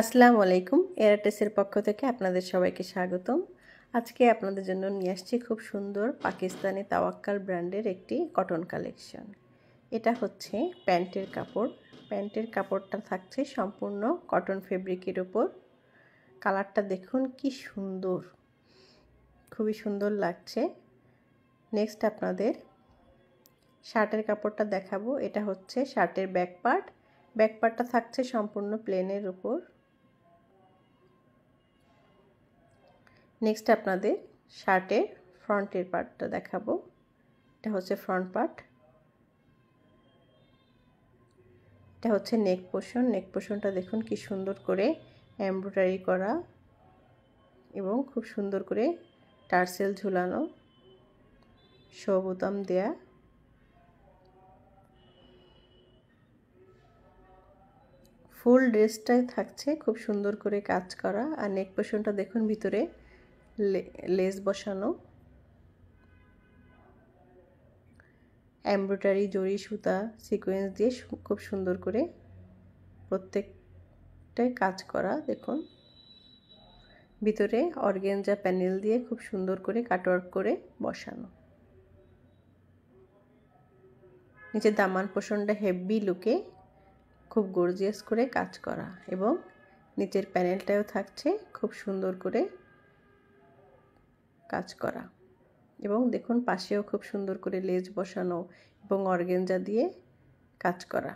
আসসালামু আলাইকুম। এরাটেসের পক্ষ থেকে আপনাদের সবাইকে স্বাগতম। আজকে আপনাদের জন্য নিয়ে আসছি খুব সুন্দর পাকিস্তানি তাওয়াক্কাল ব্র্যান্ডের একটি কটন কালেকশন। এটা হচ্ছে প্যান্টের কাপড়। প্যান্টের কাপড়টা থাকছে সম্পূর্ণ কটন ফেব্রিকের উপর। কালারটা দেখুন কি সুন্দর, খুবই সুন্দর লাগছে। নেক্সট আপনাদের শার্টের কাপড়টা দেখাবো। এটা হচ্ছে শার্টের ব্যাক পার্ট। ব্যাক পার্টটা থাকছে সম্পূর্ণ প্লেনের উপর। নেক্সট আপনাদের শার্টের ফ্রন্টের পার্টটা দেখাবো। এটা হচ্ছে ফ্রন্ট পার্ট। এটা হচ্ছে নেক পোর্শন। নেক পোর্শনটা দেখুন কি সুন্দর করে এমব্রয়ডারি করা এবং খুব সুন্দর করে টার্সেল ঝুলানো, শো বোতাম দেয়া। ফুল ড্রেসটাই থাকছে খুব সুন্দর করে কাজ করা। আর নেক পোর্শনটা দেখুন ভিতরে লেস বসানো, এমব্রয়ডারি জরি সুতা সিকোয়েন্স দিয়ে খুব সুন্দর করে প্রত্যেকটাই কাজ করা। দেখুন ভিতরে অর্গানজা প্যানেল দিয়ে খুব সুন্দর করে কাটওয়ার্ক করে বসানো। নিচে দামান পোর্শনটা হেভি লুকে খুব গর্জিয়াস করে কাজ করা এবং নিচের প্যানেলটাও থাকছে খুব সুন্দর করে কাজ করা। এবং দেখুন পাশেও খুব সুন্দর করে লেজ বসানো এবং অর্গানজা দিয়ে কাজ করা।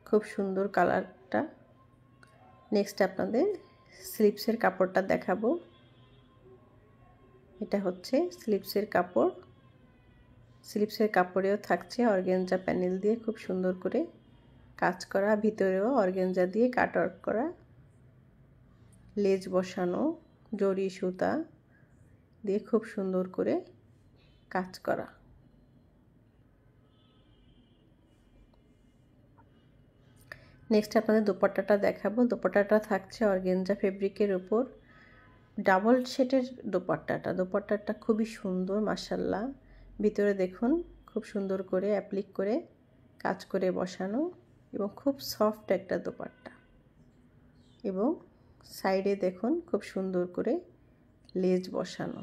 খুব সুন্দর কালারটা। নেক্সট আপনাদের স্লিপসের কাপড়টা দেখাবো। এটা হচ্ছে স্লিপসের কাপড়। স্লিপসের কাপড়েও থাকছে অর্গানজা প্যানেল দিয়ে খুব সুন্দর করে কাজ করা, ভিতরেও অর্গানজা দিয়ে কাটওয়ার্ক করা, লেজ বসানো, জরি সুতা দিয়ে খুব সুন্দর করে কাজ করা। নেক্সট আপনাদের দোপাট্টাটা দেখাবো। দোপাট্টাটা থাকছে অর্গানজা ফেব্রিকের উপর। ডাবল শেডের দোপাট্টাটা খুবই সুন্দর মাশাআল্লাহ। ভিতরে দেখুন খুব সুন্দর করে অ্যাপ্লিক করে কাজ করে বসানো এবং খুব সফট একটা দোপাট্টা। এবং সাইডে দেখুন খুব সুন্দর করে লেজ বসানো।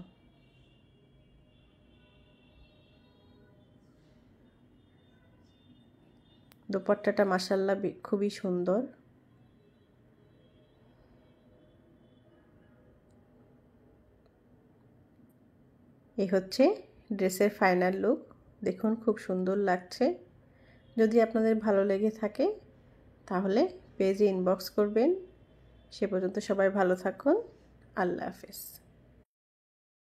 দোপাট্টাটা মাশাআল্লাহ খুবই সুন্দর। এই হচ্ছে ড্রেসের ফাইনাল লুক। দেখুন খুব সুন্দর লাগছে। যদি আপনাদের ভালো লেগে থাকে তাহলে পেজে ইনবক্স করবেন। সে পর্যন্ত সবাই ভালো থাকুন। আল্লাহ হাফেজ।